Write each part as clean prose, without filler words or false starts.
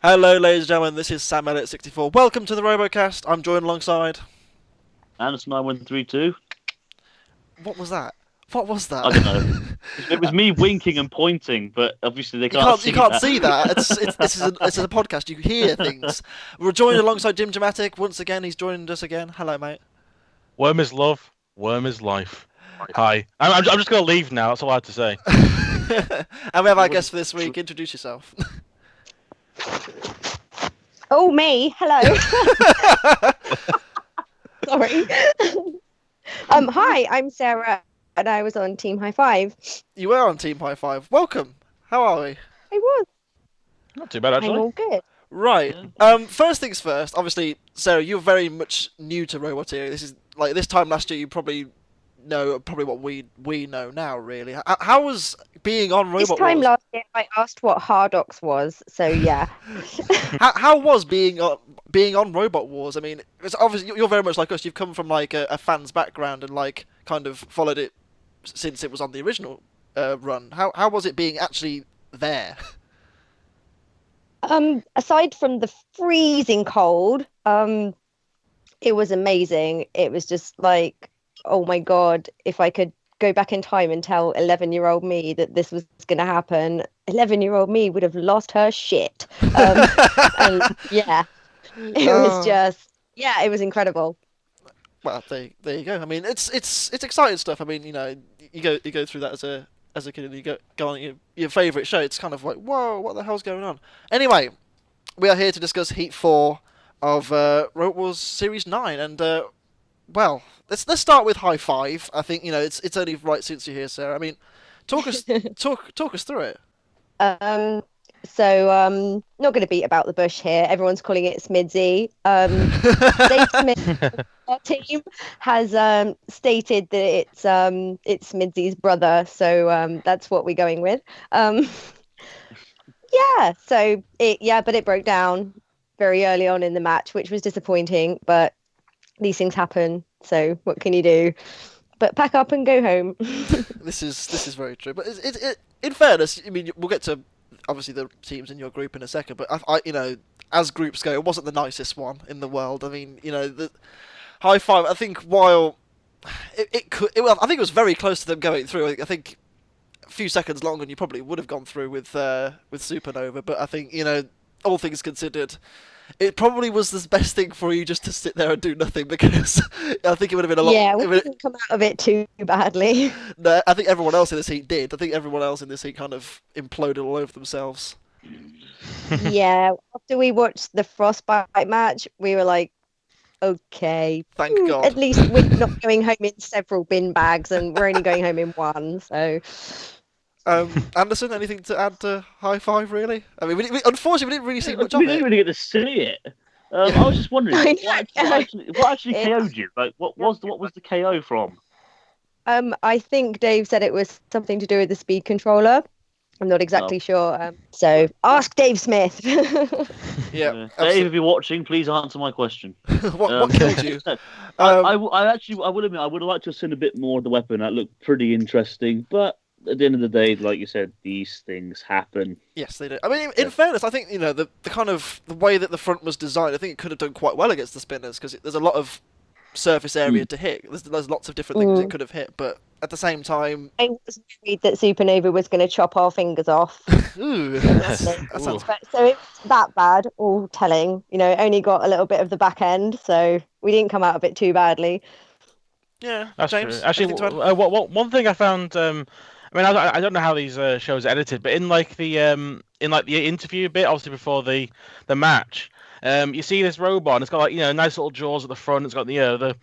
Hello, ladies and gentlemen, this is Sam Elliott 64. Welcome to the RoboCast. I'm joined alongside. Anderson 9132. What was that? What was that? I don't know. It was me winking and pointing, but obviously they You can't can't, see you can't that. see that. This is a podcast. You hear things. We're joined alongside Jimjamatic. Once again, he's joined us again. Hello, mate. Worm is love. Worm is life. Hi. I'm just going to leave now. That's all I have to say. And we have our guest for this week. Introduce yourself. Oh, me. Hello. Sorry. Hi, I'm Sarah, and I was on Team High Five. You were on Team High Five. Welcome. How are we? I was. Not too bad, I'm actually. all good. Right. First things first. Obviously, Sarah, you're very much new to Roboteer. This is like this time last year. You probably know what we know now. Really. How was being on Robot This time Wars? last year, I asked what Hardox was, so yeah. How was being on Robot Wars? I mean, it's obviously you're very much like us. You've come from like a fan's background and like kind of followed it since it was on the original run. How was it being actually there? Aside from the freezing cold, it was amazing. It was just like, oh my God, if I could go back in time and tell 11-year-old me that this was going to happen, 11-year-old me would have lost her shit. And yeah, it was just, yeah, it was incredible. Well, there you go. I mean, it's exciting stuff. I mean, you know, you go through that as a kid and you go on your favourite show. It's kind of like, whoa, what the hell's going on? Anyway, we are here to discuss Heat 4 of Robot Wars Series 9, and well, let's start with High Five. I think it's only right since you're here, Sarah. I mean, talk us through it. Not going to beat about the bush here. Everyone's calling it Smidsy. Dave Smith, our team, has stated that it's Smidsy's brother, so that's what we're going with. But it broke down very early on in the match, which was disappointing. But these things happen, so what can you do? But pack up and go home. This is very true. But in fairness, I mean, we'll get to obviously the teams in your group in a second. But I as groups go, it wasn't the nicest one in the world. I mean, the High Five. I think while I think it was very close to them going through. I think a few seconds longer, and you probably would have gone through with Supernova. But I think all things considered, it probably was the best thing for you just to sit there and do nothing, because I think it would have been a lot. Yeah, we didn't come out of it too badly. No, I think everyone else in this heat did. I think everyone else in this heat kind of imploded all over themselves. Yeah, after we watched the Frostbite match, we were like, okay, Thank God. at least we're not going home in several bin bags, and we're only going home in one. So, Anderson, anything to add to High Five? Really? I mean, unfortunately, we didn't really see much of We didn't it. really get to see it. I was just wondering what actually KO'd you? Like, what was the KO from? I think Dave said it was something to do with the speed controller. I'm not exactly sure. So ask Dave Smith. Yeah. Dave, if you're watching, please answer my question. What killed you? I will admit, I would have liked to have seen a bit more of the weapon. That looked pretty interesting, but at the end of the day, like you said, these things happen. Yes, they do. I mean, in fairness, I think the kind of the way that the front was designed, I think it could have done quite well against the spinners, because there's a lot of surface area to hit. There's lots of different things it could have hit, but at the same time, I was worried that Supernova was going to chop our fingers off. ooh, that sounds. So it was that bad, all telling. Only got a little bit of the back end, so we didn't come out of it too badly. Yeah, That's James. true. Actually, one thing I found. I mean, I don't know how these shows are edited, but in the interview bit, obviously before the match, you see this robot, and it's got nice little jaws at the front. It's got the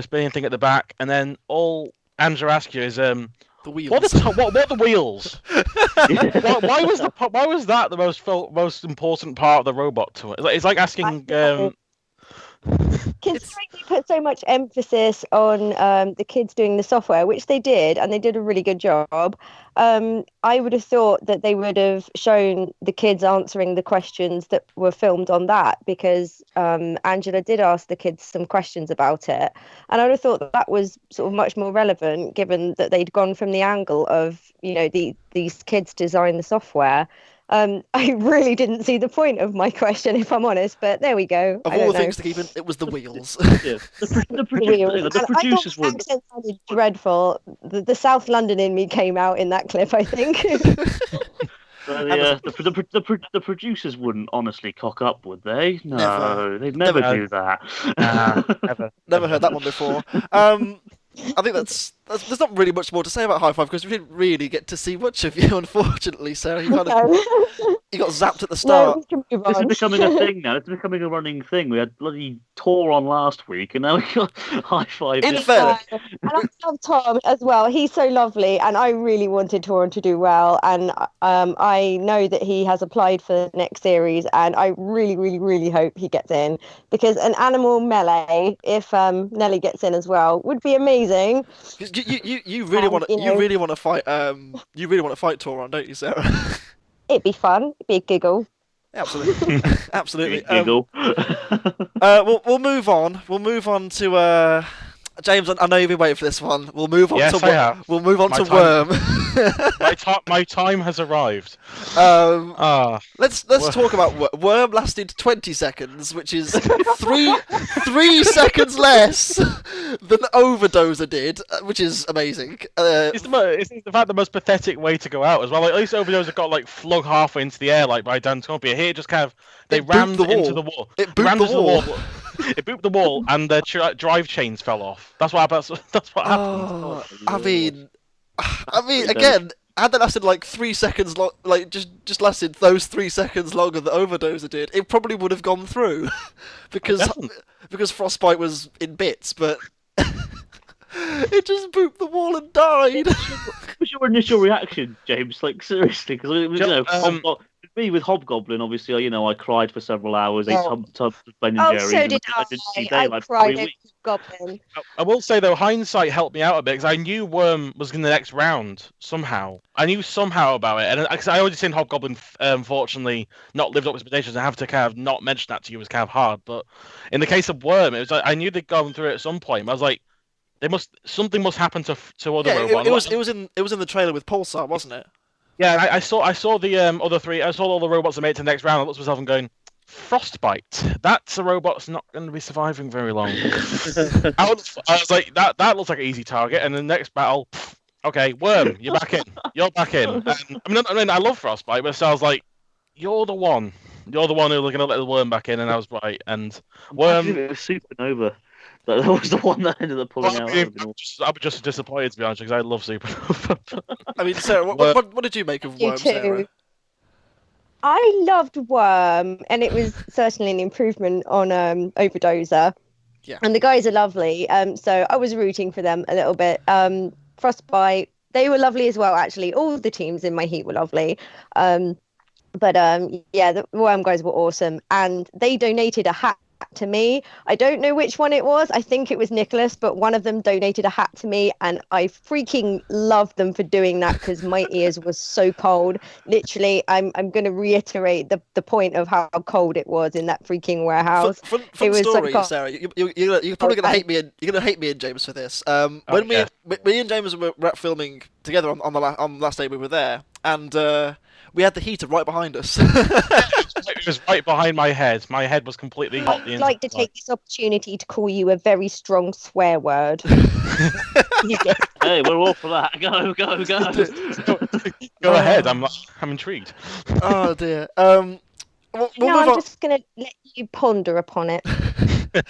spinning thing at the back, and then all Andrew asks you is the wheels. what are the wheels? why was that the most important part of the robot to it? It's like asking. Considering we put so much emphasis on the kids doing the software, which they did, and they did a really good job, I would have thought that they would have shown the kids answering the questions that were filmed on that, because Angela did ask the kids some questions about it, and I would have thought that was sort of much more relevant, given that they'd gone from the angle of these kids design the software. I really didn't see the point of my question, if I'm honest, but there we go. Of I all don't the know. things to keep in, it was the wheels. Yeah. The Wheels. And I thought producers the would. accent sounded dreadful. The South London in me came out in that clip, I think. The producers wouldn't honestly cock up, would they? No, Never. they'd never Never. do that. Ever. Never heard that one before. I think that's there's not really much more to say about High Five because we didn't really get to see much of you, unfortunately, Sarah. You got zapped at the No, start. we can move This is on. becoming a thing now. It's becoming a running thing. We had bloody Tor on last week, and now we got High Five. In this fairness- week. And I love Tom as well. He's so lovely, and I really wanted Torin to do well. And I know that he has applied for the next series, and I really, really, really hope he gets in because an animal melee, if Nelly gets in as well, would be amazing. You really want you know- you really want to fight you really want to fight Tauron, don't you, Sarah? It'd be fun. It'd be a giggle. Absolutely, absolutely. Giggle. We'll move on. We'll move on to James. I know you've been waiting for this one. We'll move on Yes, to I have. We'll move on My to time- Worm. My time has arrived. Um, let's Worm. talk about Worm. Lasted 20 seconds, which is three seconds less than Overdoser did, which is amazing. It's in fact the most pathetic way to go out as well. Like, at least Overdoser got like flung halfway into the air like by Dan Tompia. Here, just kind of they It booped rammed the into wall. the wall. It They booped rammed the into wall. It booped the wall, and the drive chains fell off. That's what happened. That's what happened. Oh, I mean, again, had that lasted like 3 seconds, like just lasted those 3 seconds longer than Overdoser did, it probably would have gone through, Definitely. because Frostbite was in bits, but it just booped the wall and died. What was your initial reaction, James? Like seriously, because me with Hobgoblin, obviously, I cried for several hours. Ate tubs of Ben and Oh, Jerry's. so and did I didn't see I. I daylight for cried 3 over weeks. Goblin. I will say though, hindsight helped me out a bit because I knew Worm was in the next round somehow. I knew somehow about it, and because I already seen Hobgoblin, unfortunately, not lived up to expectations. I have to kind of not mention that to you was kind of hard. But in the case of Worm, it was like I knew they'd gone through it at some point. I was like, something must happen to other Yeah, robots. it was in the trailer with Pulsar, wasn't it? Yeah, I saw the other three. I saw all the robots that made it to the next round. I looked at myself and going, Frostbite. That's a robot that's not going to be surviving very long. I was like, that looks like an easy target. And the next battle, okay, Worm, you're back in. You're back in. And, I mean, I love Frostbite, but so I was like, you're the one. You're the one who's going to let the Worm back in, and I was right. And Worm. It was Supernova. That was the one that ended up pulling out. I was just disappointed, to be honest, because I love Supernova. I mean, Sarah, what did you make of You Worm, too. Sarah? I loved Worm, and it was certainly an improvement on Overdoser. Yeah. And the guys are lovely, so I was rooting for them a little bit. Frostbite, they were lovely as well, actually. All the teams in my heat were lovely. But yeah, the Worm guys were awesome, and they donated a hat to me. I don't know which one it was. I think it was Nicholas, but one of them donated a hat to me, and I freaking loved them for doing that because my ears were so cold. Literally, I'm going to reiterate the point of how cold it was in that freaking warehouse. Fun It was so story, cold. Sarah. You're probably gonna hate me. You're gonna hate me and James for this. When yeah. me and James were filming together on the last day we were there, and we had the heater right behind us. It was right behind my head. My head was completely hot. I'd like to take this opportunity to call you a very strong swear word. Hey, we're all for that. Go. Go ahead. I'm intrigued. Oh dear. We'll No, move I'm on. just going to let you ponder upon it.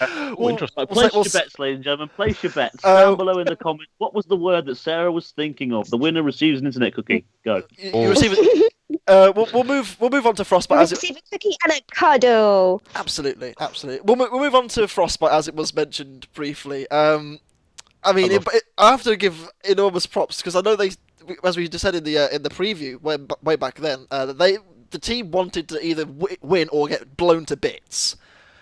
Oh, interesting. Right, We'll place say- we'll your bets, ladies and gentlemen. Place your bets. Uh, Down below in the comments. What was the word that Sarah was thinking of? The winner receives an internet cookie. Go. You receive it. We'll move on to Frostbite as it. Receive a cookie and a cuddle. Absolutely. We'll move on to Frostbite as it was mentioned briefly. I mean, I have to give enormous props because I know they, as we just said in the preview way back then, the team wanted to either win or get blown to bits.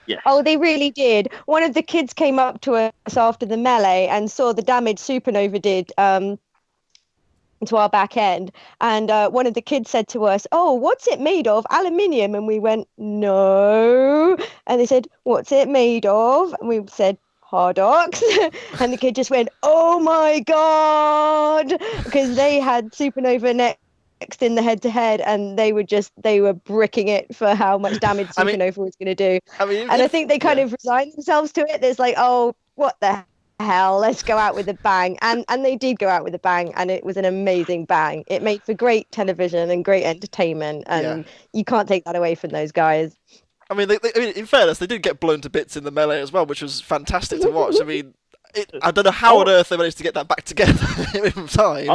Yes. Oh, they really did. One of the kids came up to us after the melee and saw the damage Supernova did to our back end. And one of the kids said to us, "Oh, what's it made of? Aluminium?" And we went, "No." And they said, "What's it made of?" And we said, "Hardox." And the kid just went, "Oh my God," because they had Supernova next next in the head-to-head, and they were bricking it for how much damage I mean- Supernova was going to do. I mean, And I think they kind of resigned themselves to it. There's like, oh, what the hell? Let's go out with a bang. And they did go out with a bang, and it was an amazing bang. It made for great television and great entertainment, and you can't take that away from those guys. I mean, I mean, in fairness, they did get blown to bits in the melee as well, which was fantastic to watch. I mean, I don't know how on earth they managed to get that back together in time.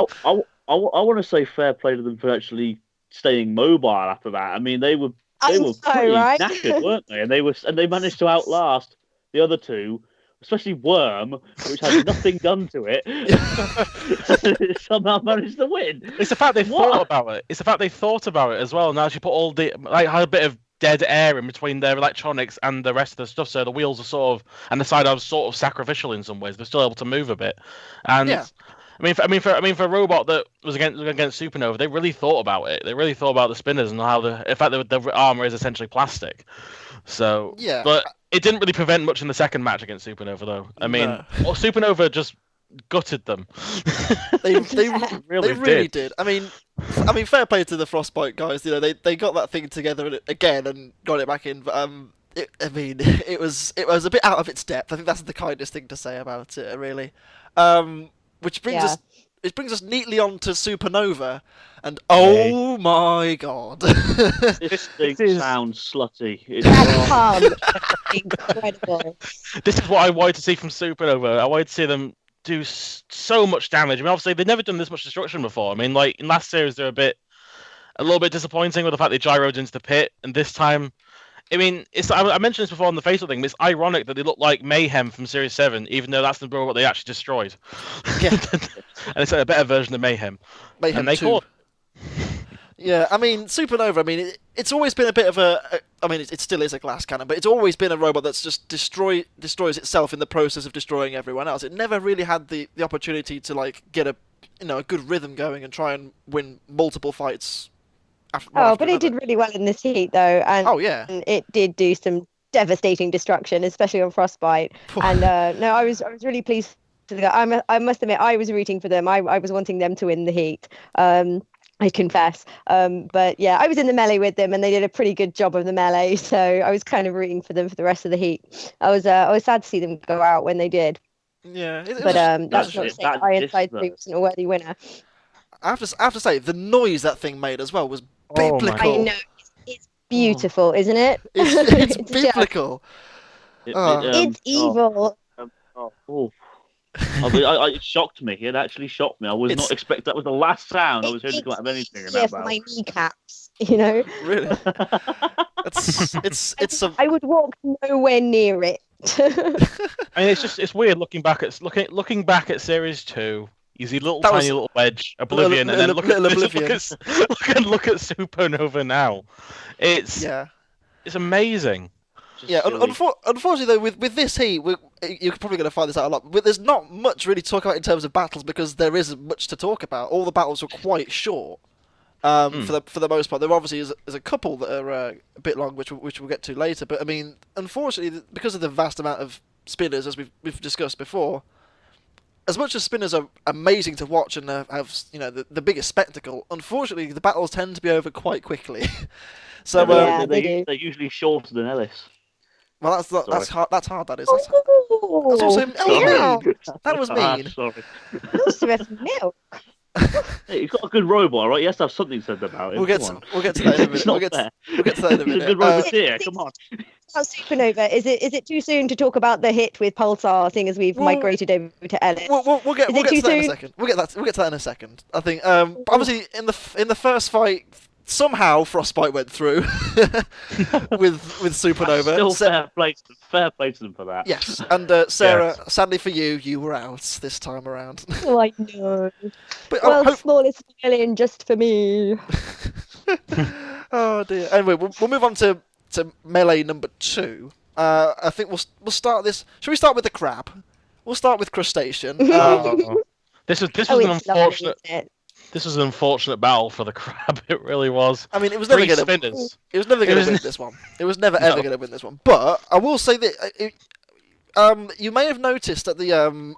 I want to say fair play to them for actually staying mobile after that. I mean, they were pretty knackered, weren't they? And they managed to outlast the other two, especially Worm, which had nothing done to it. Somehow managed to win. It's the fact they thought about it. It's the fact they thought about it as well. Now she put all the had a bit of dead air in between their electronics and the rest of the stuff, so the wheels are sort of, and the side are sort of sacrificial in some ways. They're still able to move a bit, and I mean for a robot that was against Supernova, they really thought about it. They really thought about the spinners and how the fact that the armor is essentially plastic. So but it didn't really prevent much in the second match against Supernova, though. I mean, Supernova just gutted them. They really did. I mean, fair play to the Frostbite guys. You know, they got that thing together again and got it back in. But it was a bit out of its depth. I think that's the kindest thing to say about it, really. Which brings us neatly on to Supernova, and oh my god, this thing sounds slutty. Incredible. This is what I wanted to see from Supernova. I wanted to see them do so much damage. I mean, obviously they've never done this much destruction before. I mean, like in last series they're a little bit disappointing with the fact they gyroed into the pit, and this time, I mean, I mentioned this before on the Facebook thing, but it's ironic that they look like Mayhem from Series 7, even though that's the robot they actually destroyed. Yeah. And it's a better version of Mayhem. Mayhem and they 2. caught. Yeah, I mean, Supernova, I mean, it's always been a bit of I mean, it still is a glass cannon, but it's always been a robot that's just destroys itself in the process of destroying everyone else. It never really had the opportunity to, like, get a good rhythm going and try and win multiple fights. But it did really well in this heat, though. And it did do some devastating destruction, especially on Frostbite. And no, I was really pleased to go. I must admit, I was rooting for them. I was wanting them to win the heat. I confess. But yeah, I was in the melee with them, and they did a pretty good job of the melee. So I was kind of rooting for them for the rest of the heat. I was sad to see them go out when they did. Yeah, but that's not to say Iron Side 3 wasn't a worthy winner. I have to say, the noise that thing made as well was biblical. I know, it's beautiful, isn't it? It's biblical. It's evil. It shocked me. It actually shocked me. I was not expecting that was the last sound I was hearing to come out of anything. In that for my kneecaps, you know. Really? It's. I would walk nowhere near it. I mean, it's weird looking back at Series 2. You see tiny little wedge, Oblivion, and then look at Supernova now. It's amazing. Unfortunately though, with this heat, you're probably going to find this out a lot. But there's not much really to talk about in terms of battles because there isn't much to talk about. All the battles were quite short, for the most part. There obviously is a couple that are a bit long, which we'll get to later. But I mean, unfortunately, because of the vast amount of spinners, as we've discussed before, as much as spinners are amazing to watch and have the biggest spectacle, unfortunately the battles tend to be over quite quickly. So they're usually shorter than Ellis. Well, that's hard. That's hard. That is. That's also mean. That was mean. Sorry. Also have milk. Hey, he's got a good robot, right? He has to have something said about him. We'll get to that in a minute. We'll get to that in a minute. He's a good roboteer. Come on. Supernova. Is it too soon to talk about the hit with Pulsar, seeing as we've migrated over to Ellis? We'll get to that in a second. We'll get to that in a second. I think. Obviously, in the first fight, somehow Frostbite went through with Supernova. Still fair play to them for that. Yes, and Sarah, sadly for you, you were out this time around. Oh, I know. But smallest violin just for me. Oh dear. Anyway, we'll move on to melee number 2. I think we'll start this. Should we start with the crab? We'll start with crustacean. This was an unfortunate. This was an unfortunate battle for the crab. It really was. I mean, it was never going to win this one. It was never ever going to win this one. But I will say that you may have noticed that the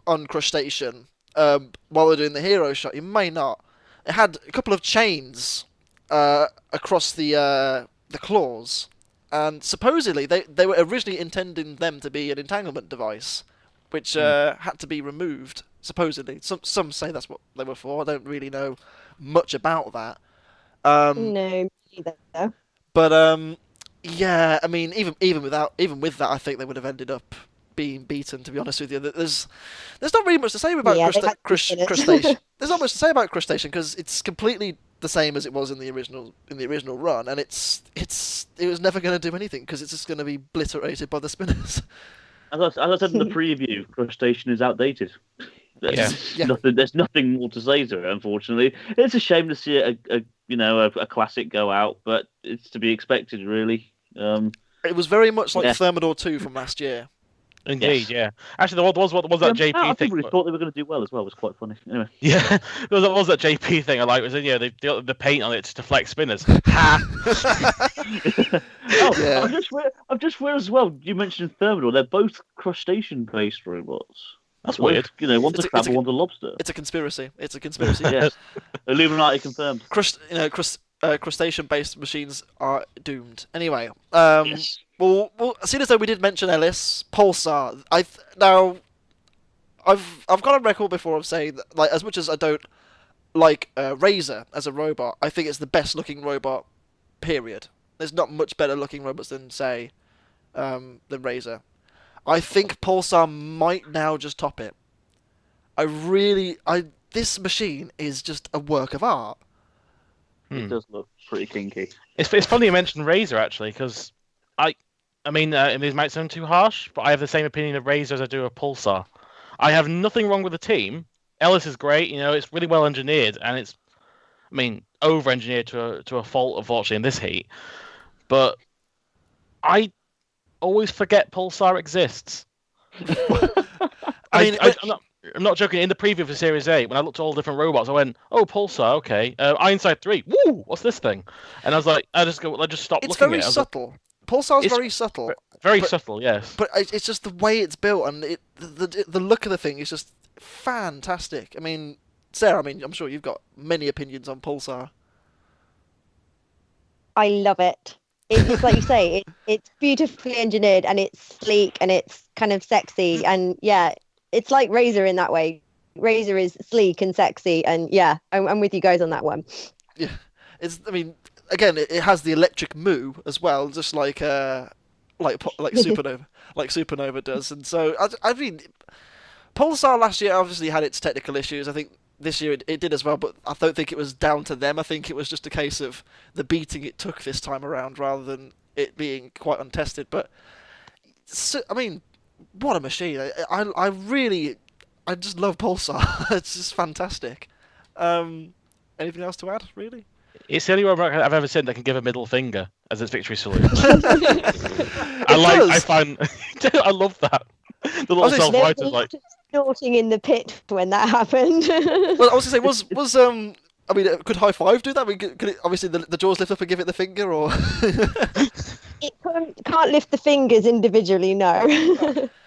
on crustacean while they're doing the hero shot, you may not. it had a couple of chains across the claws, and supposedly they were originally intending them to be an entanglement device, which had to be removed. Supposedly, some say that's what they were for. I don't really know much about that. No, either. But yeah, I mean, even with that, I think they would have ended up being beaten. To be honest with you, there's not really much to say about Crustacean. There's not much to say about Crustacean because it's completely the same as it was in the original run, and it was never going to do anything because it's just going to be obliterated by the spinners. As I said in the preview, Crustacean is outdated. There's nothing more to say to it, unfortunately. It's a shame to see a classic go out, but it's to be expected, really. It was very much like Thermidor 2 from last year. Indeed, yeah. Actually, there was that JP thing. I thought they were going to do well as well. It was quite funny. Anyway. Yeah, there was that JP thing I like. Was they got the paint on it to deflect spinners. Ha! Yeah. I've just realized as well. You mentioned Thermidor. They're both crustacean-based robots. That's weird. One's a crab and one's a lobster. It's a conspiracy. Yes. Illuminati confirmed. Crustacean-based machines are doomed. Anyway, well, seeing as though we did mention Ellis, Pulsar. I've got a record before of saying that, like, as much as I don't like Razor as a robot, I think it's the best looking robot. Period. There's not much better looking robots than than Razor. I think Pulsar might now just top it. This machine is just a work of art. It does look pretty kinky. It's funny you mentioned Razor, actually, because I mean, these might sound too harsh, but I have the same opinion of Razor as I do of Pulsar. I have nothing wrong with the team. Ellis is great, it's really well engineered, and it's, I mean, over-engineered to a fault, unfortunately, in this heat. But I always forget Pulsar exists. I'm not joking. In the preview for Series 8, when I looked at all the different robots, I went, "Oh, Pulsar, okay. Ironside 3, woo! What's this thing?" And I was like, I just stopped looking at it. It's very subtle. Pulsar's very subtle. Very subtle, yes. But it's just the way it's built, and the look of the thing is just fantastic. I mean, Sarah, I'm sure you've got many opinions on Pulsar. I love it. It's like you say, it's beautifully engineered, and it's sleek, and it's kind of sexy, and yeah, it's like Razor in that way. Razor is sleek and sexy, and yeah, I'm with you guys on that one. Yeah, again, it has the electric moo as well, just like Supernova, like Supernova does. And so I mean, Pulsar last year obviously had its technical issues. I think this year it did as well, but I don't think it was down to them. I think it was just a case of the beating it took this time around, rather than it being quite untested. But I mean, what a machine! I just love Pulsar. It's just fantastic. Anything else to add, really? It's the only one I've ever seen that can give a middle finger as its victory salute. I love that. The little self-writers like snorting in the pit when that happened. Well, I was going to say, was could High Five do that? I mean, could it, obviously the jaws lift up and give it the finger, or it can't lift the fingers individually. No.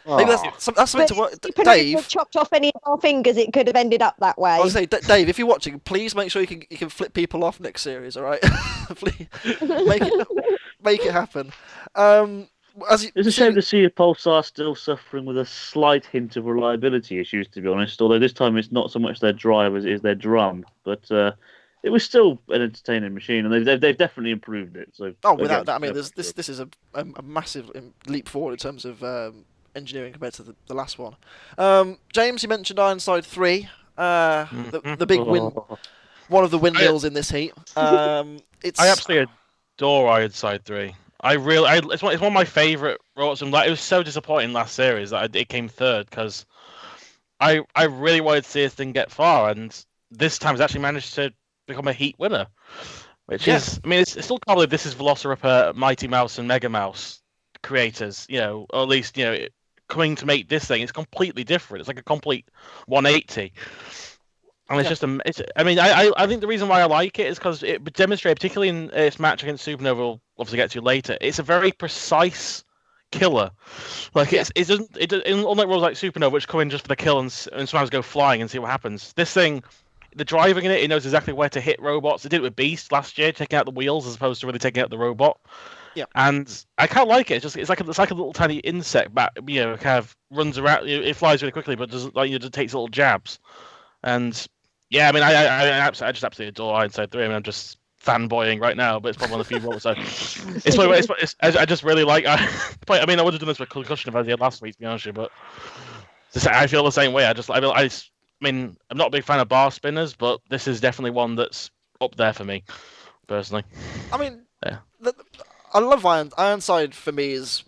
Maybe that's something to work. Dave, if chopped off any of our fingers, it could have ended up that way. I was going to say, Dave, if you're watching, please make sure you can flip people off next series. All right, please make it happen. It's a shame to see a Pulsar still suffering with a slight hint of reliability issues, to be honest. Although this time it's not so much their drive as it is their drum, but it was still an entertaining machine, and they've definitely improved it. So without that, I mean, this is a massive leap forward in terms of engineering compared to the last one. James, you mentioned Ironside 3, the big win, one of the windmills in this heat. I absolutely adore Ironside 3. It's one of my favourite robots. It was so disappointing last series that it came third, because I really wanted to see this thing get far, and this time it's actually managed to become a heat winner, which is, I mean, it's still probably this is Velociraptor, Mighty Mouse, and Mega Mouse creators, or at least coming to make this thing. It's completely different. It's like a complete 180. And it's just I think the reason why I like it is because it demonstrated, particularly in its match against Supernova, we'll obviously get to later, it's a very precise killer. Like it doesn't unlike roles like Supernova, which come in just for the kill and sometimes go flying and see what happens. This thing the driving in it, it knows exactly where to hit robots. They did it with Beast last year, taking out the wheels as opposed to really taking out the robot. Yeah. And I kind of like it. It's like a little tiny insect, but kind of runs around. It flies really quickly, but doesn't just takes little jabs. And yeah, I mean, I just absolutely adore Ironside 3. I mean, I'm just fanboying right now, but it's probably one of the few robots. I just really like. I mean, I would have done this with Concussion if I did last week, to be honest with you, but I feel the same way. I mean, I'm not a big fan of bar spinners, but this is definitely one that's up there for me, personally. I mean, yeah. I love Ironside. For me, is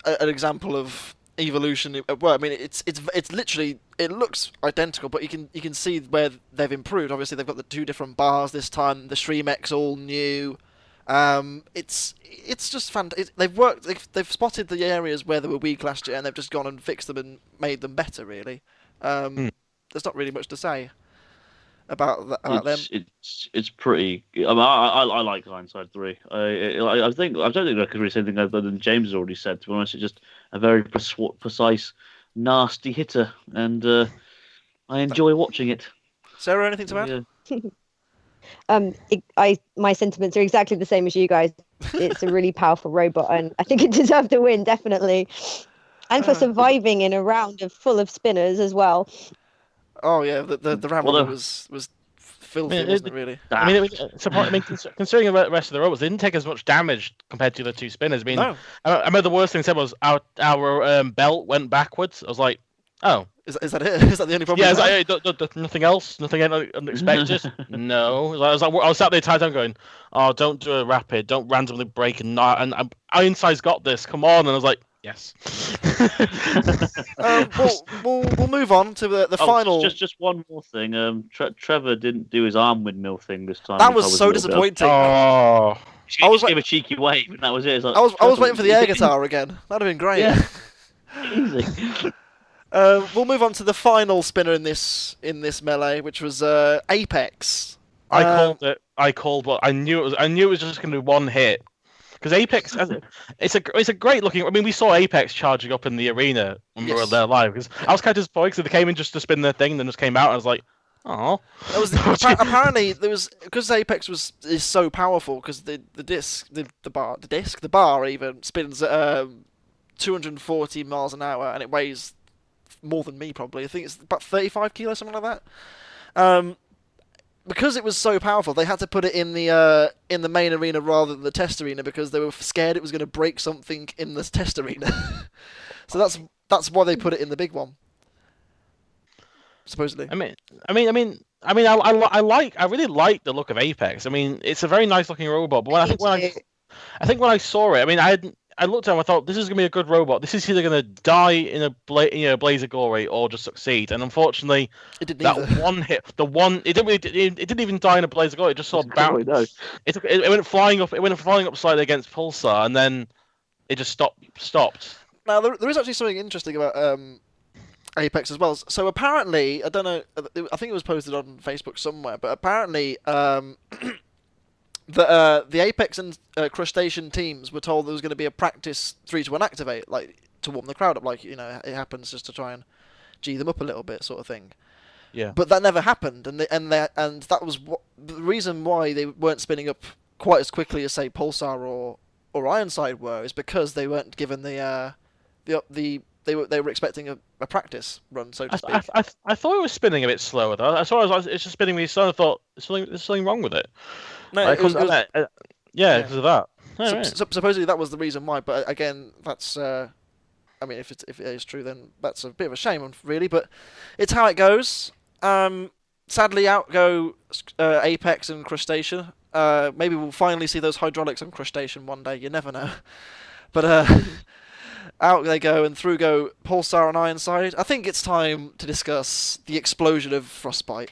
an example of evolution. Well, I mean, it's literally, it looks identical, but you can see where they've improved. Obviously, they've got the 2 different bars this time. The Shreemek's all new. It's just fantastic. They've spotted the areas where they were weak last year, and they've just gone and fixed them and made them better. Really, there's not really much to say about them. It's pretty. I mean, I like Ironside 3. I don't think I could really say anything other than James has already said. To be honest, it's just a very precise, nasty hitter, and I enjoy watching it. Sarah, anything to add? My sentiments are exactly the same as you guys. It's a really powerful robot, and I think it deserved to win, definitely. And for surviving in a round full of spinners as well. Oh yeah, the round was filthy, wasn't it? Really. Considering the rest of the robots, they didn't take as much damage compared to the 2 spinners. I mean, no. I remember the worst thing said was our belt went backwards. I was like, oh. Is that it? Is that the only problem? Yeah, nothing else? Nothing unexpected? No. I was sat there the entire time going, oh, don't do a rapid, don't randomly break and Ironside's got this, come on. And I was like, yes. We'll move on to the final. Just one more thing. Trevor didn't do his arm windmill thing this time. That was so disappointing. Oh. I was gave a cheeky wave, and that was it. I was waiting for the air guitar again. That'd have been great. Yeah. Easy. We'll move on to the final spinner in this melee, which was Apex. I called what I knew it was just going to be one hit. Because Apex, it's a great looking. I mean, we saw Apex charging up in the arena when we were there live. Because I was kind of disappointed because they came in just to spin their thing, and then just came out, and I was like, oh. Apparently there was, because Apex is so powerful, because the bar even spins at 240 miles an hour, and it weighs more than me probably. I think it's about 35 kilos, something like that. Because it was so powerful, they had to put it in the main arena rather than the test arena, because they were scared it was going to break something in the test arena. So that's why they put it in the big one, supposedly. I really like the look of Apex. I mean, it's a very nice looking robot. But I think when I saw it, I mean, I looked at him. I thought this is gonna be a good robot. This is either gonna die in a blaze of glory or just succeed. And unfortunately, it didn't that one hit, it didn't even die in a blaze of glory. It just sort of bounced. It went flying up. It went flying up slightly against Pulsar, and then it just stopped. Now there is actually something interesting about Apex as well. So apparently, I don't know. I think it was posted on Facebook somewhere, but apparently. The Apex and Crustacean teams were told there was going to be a practice 3-1 activate, like to warm the crowd up, like it happens just to try and G them up a little bit, sort of thing. Yeah. But that never happened, and that was the reason why they weren't spinning up quite as quickly as say Pulsar or Ironside were, is because they weren't given they were expecting a practice run, so to speak. I thought it was spinning a bit slower though. I saw it's just spinning really slow. I thought there's something wrong with it. No, because of that. Supposedly that was the reason why, but again, that's. I mean, if it is true, then that's a bit of a shame, really. But it's how it goes. Sadly, out go Apex and Crustacean. Maybe we'll finally see those hydraulics on Crustacean one day. You never know. But out they go, and through go Pulsar and Ironside. I think it's time to discuss the explosion of Frostbite.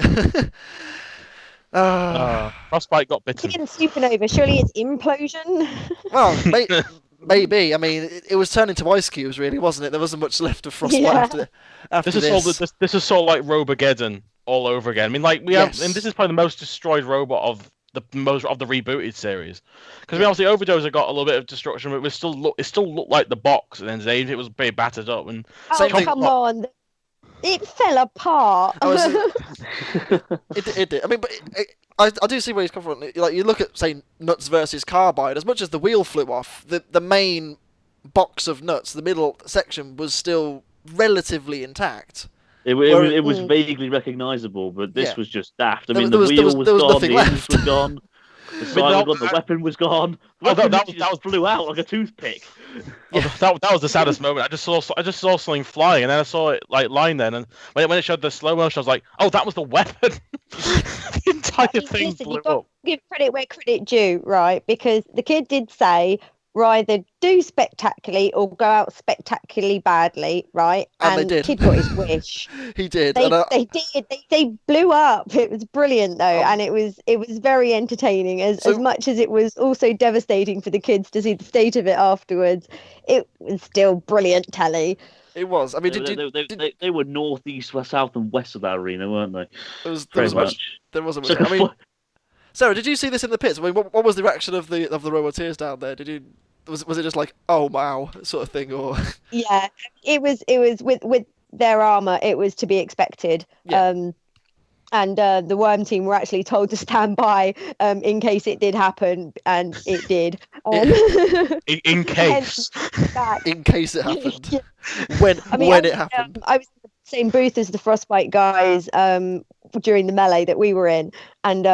Frostbite got bitten. It supernova. Surely it's implosion. Well, maybe. I mean, it was turning to ice cubes, really, wasn't it? There wasn't much left of Frostbite after this. This is sort of like Robogeddon all over again. I mean, like and this is probably the most destroyed robot of the rebooted series. Because obviously Overdose got a little bit of destruction, but it still looked like the box, and then it was pretty battered up. And come on. It fell apart. It did. I mean, but I do see where he's coming from. Like, you look at, say, nuts versus carbide. As much as the wheel flew off, the main box of nuts, the middle section, was still relatively intact. It was vaguely recognisable, but this was just daft. I mean, the wheel was gone, nothing the left. was gone, the side was gone, the weapon was gone. That flew out like a toothpick. Yeah. That was the saddest moment. I just saw something flying, and then I saw it like lying there. And when it showed the slow motion, I was like, "Oh, that was the weapon." The entire thing blew up. Give credit where credit due, right? Because the kid did say, either do spectacularly or go out spectacularly badly, right? And they did. Kid got his wish. He did. They did. They blew up. It was brilliant though, and it was very entertaining. As much as it was also devastating for the kids to see the state of it afterwards, it was still brilliant telly. It was. I mean, they were north, east, west, south, and west of that arena, weren't they? There wasn't much. I mean, Sarah, did you see this in the pits? I mean, what was the reaction of the Roboteers down there? Was it just like, oh wow, sort of thing, or? Yeah, it was with their armor. It was to be expected. Yeah. And the Worm team were actually told to stand by in case it did happen, and it did. In case. In case it happened. When it happened. I was in the same booth as the Frostbite guys during the melee that we were in, and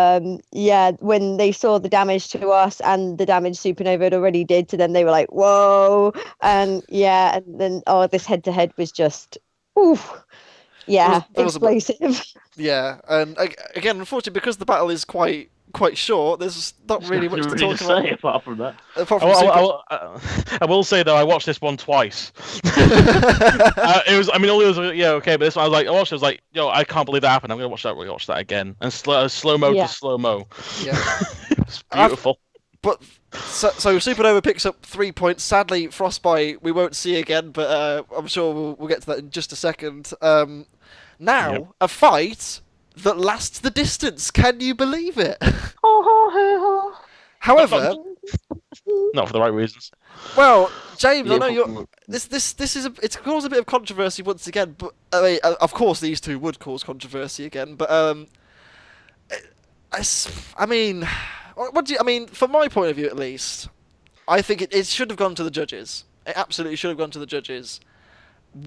when they saw the damage to us and the damage Supernova had already did to them, they were like, "Whoa!" And then this head-to-head was just, oof. Yeah, explosive. Yeah, and again, unfortunately, because the battle is quite quite there's not really much to talk about. Apart from that. I will say though, I watched this one twice. It was, I mean, all it was, yeah, okay, but this one I was like, I watched it, I was like, yo, I can't believe that happened. I'm gonna rewatch that again, and slow mo to slow mo. Yeah, it's beautiful. But so Supernova picks up 3 points. Sadly, Frostbite we won't see again, but I'm sure we'll get to that in just a second. Now, a fight that lasts the distance. Can you believe it? However, not for the right reasons. Well, James, I know you're. This is it's caused a bit of controversy once again. But I mean, of course, these two would cause controversy again. But I mean, what do you? I mean, from my point of view, at least, I think it should have gone to the judges. It absolutely should have gone to the judges.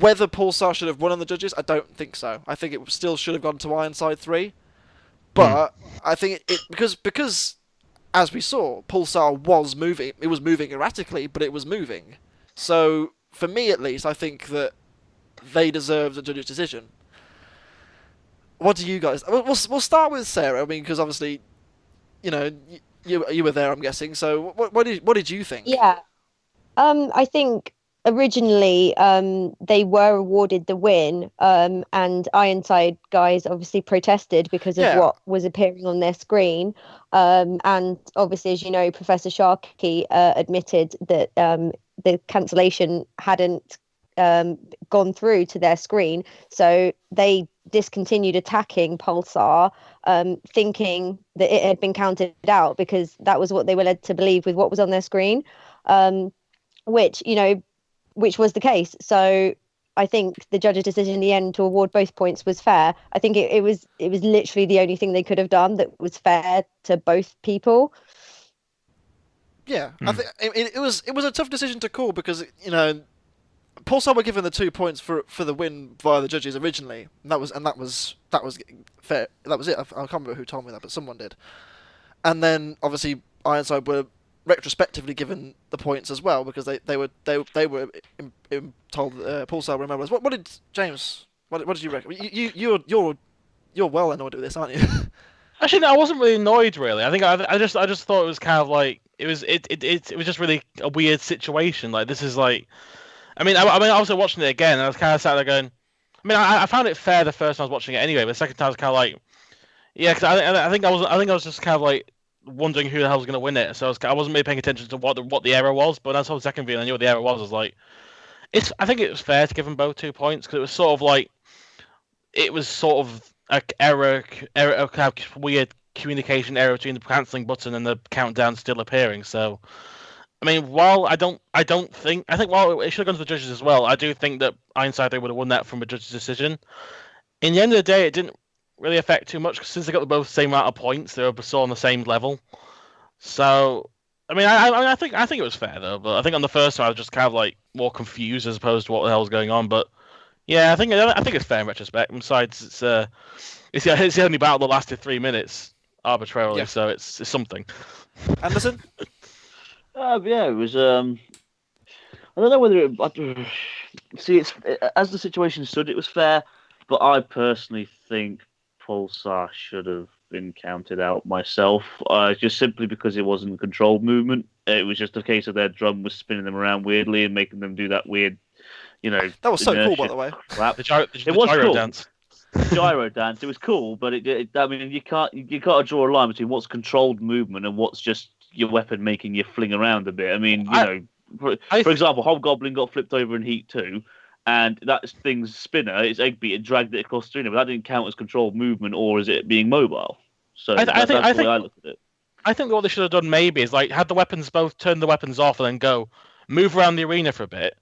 Whether Pulsar should have won on the judges, I don't think so. I think it still should have gone to Ironside 3. But I think it because as we saw, Pulsar was moving. It was moving erratically, but it was moving. So for me, at least, I think that they deserve the judge's decision. What do you guys? We'll start with Sarah. I mean, because obviously, you know, you were there, I'm guessing. So what did you think? Yeah, I think originally they were awarded the win, and Ironside guys obviously protested because of what was appearing on their screen, and obviously, as you know, Professor Sharkey admitted that the cancellation hadn't gone through to their screen, so they discontinued attacking Pulsar, thinking that it had been counted out, because that was what they were led to believe with what was on their screen, which was the case. So I think the judge's decision in the end to award both points was fair. I think it was literally the only thing they could have done that was fair to both people. Yeah, I think it was a tough decision to call because, you know, Pulsar were given the 2 points for the win via the judges originally, and that was fair. That was it. I can't remember who told me that, but someone did. And then obviously Ironside were retrospectively given the points as well because they were told Pulsar were members. What did James? What did you reckon? You're well annoyed with this, aren't you? Actually, no, I wasn't really annoyed. Really, I think I just thought it was kind of like it was just really a weird situation. Like this is like, I mean, I was watching it again, and I was kind of sat there going, I mean, I found it fair the first time I was watching it anyway, but the second time I was kind of like, yeah, because I think I was just kind of like wondering who the hell was going to win it, so I wasn't really paying attention to what the error was. But when I saw the second video and I knew what the error was, I was like, I think it was fair to give them both 2 points because it was sort of like it was sort of a kind of weird communication error between the cancelling button and the countdown still appearing. So I mean, while I think while it should have gone to the judges as well, I do think that Ironside they would have won that from a judge's decision. In the end of the day, it didn't really affect too much since they got both the same amount of points. They were still on the same level. So, I mean, I think it was fair though. But I think on the first one, I was just kind of like more confused as opposed to what the hell was going on. But yeah, I think it's fair in retrospect. Besides, it's the only battle that lasted 3 minutes arbitrarily, so it's something. Anderson? Yeah, it was. I don't know whether see, as the situation stood, it was fair, but I personally think Pulsar should have been counted out myself, just simply because it wasn't controlled movement. It was just a case of their drum was spinning them around weirdly and making them do that weird, that was so cool, by the way. The gyro dance. Gyro dance. It was cool, but I mean, you can't draw a line between what's controlled movement and what's just your weapon making you fling around a bit. I mean, for example, Hobgoblin got flipped over in Heat 2, and that thing's spinner, its egg beat, it dragged it across the arena, but that didn't count as controlled movement or as it being mobile. So that's the way I look at it. I think what they should have done maybe is like had the weapons both turn the weapons off and then go move around the arena for a bit.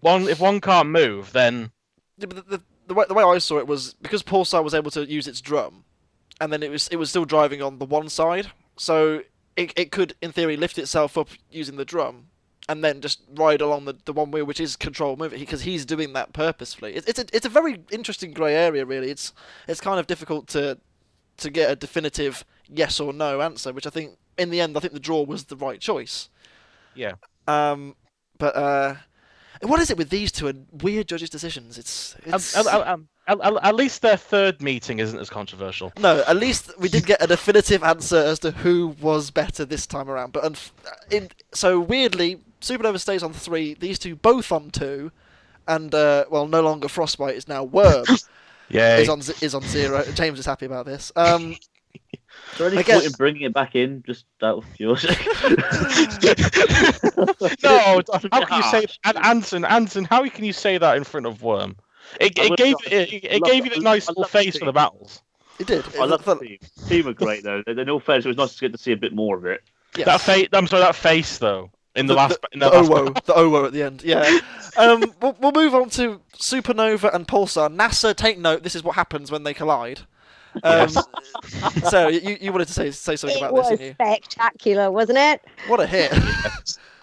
If one can't move, then The way I saw it was because Pulsar was able to use its drum, and then it was still driving on the one side, so it could in theory lift itself up using the drum, and then just ride along the one wheel, which is control movement, because he's doing that purposefully. It's a very interesting grey area, really. It's kind of difficult to get a definitive yes or no answer, which I think in the end I think the draw was the right choice. Yeah. But what is it with these two and weird judges' decisions? It's at least their third meeting isn't as controversial. No, at least we did get a definitive answer as to who was better this time around. But so weirdly, Supernova stays on 3, these two both on 2, and no longer Frostbite is now Worm. Yeah, is on 0. James is happy about this. Is there any point in bringing it back in? Just out of curiosity. No, how can you say Anson? How can you say that in front of Worm? It gave you the nice little face for the battles. It did. I love the team. Team are great though. In all fairness, it was nice to get to see a bit more of it. Yes. That face though. The OWO at the end. Yeah. We'll move on to Supernova and Pulsar. NASA, take note. This is what happens when they collide. So you wanted to say something about this, didn't you? It was spectacular, wasn't it? What a hit!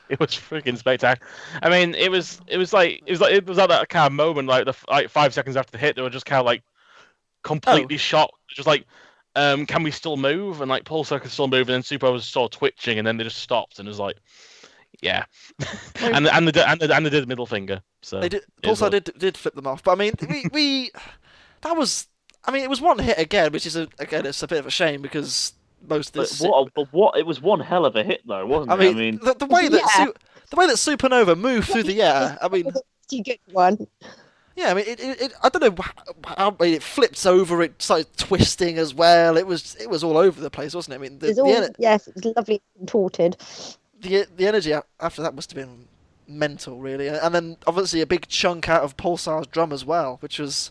It was freaking spectacular. I mean, it was like that kind of moment, like 5 seconds after the hit, they were just kind of like completely shocked, just like, can we still move? And like Pulsar could still move, and then Super was sort of twitching, and then they just stopped, and it was like, yeah, and they did middle finger. So they did. Pulsar did flip them off, but I mean, that was. I mean, it was one hit again, which is it's a bit of a shame because most of this. What? It was one hell of a hit, though, wasn't it? I mean, the way that the way that Supernova moved through the air. I mean, you get one. Yeah, I mean, it I don't know how it flipped over. It started twisting as well. It was all over the place, wasn't it? I mean, yes, it was lovely contorted. The energy after that must have been mental, really, and then obviously a big chunk out of Pulsar's drum as well, which was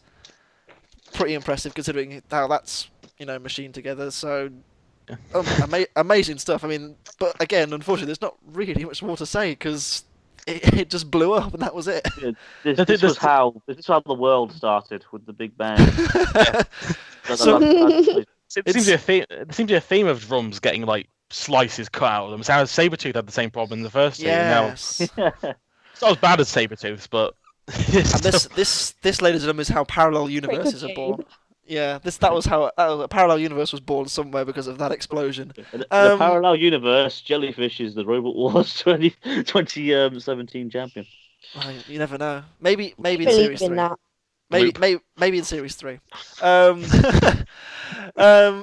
pretty impressive considering how that's machined together. So amazing stuff. I mean, but again, unfortunately, there's not really much more to say because it just blew up and that was it. Yeah, this is how the world started with the Big Bang. It seems to be a theme of drums getting like slices cut out of them. So Sabretooth had the same problem in the first team. Yes. It's not as bad as Sabretooth, but and this, ladies and gentlemen, is how parallel universes are born. Yeah, that was how a parallel universe was born somewhere because of that explosion. The parallel universe, Jellyfish is the Robot Wars 2017 champion. Well, you never know. Maybe in Series 3. Maybe in Series 3.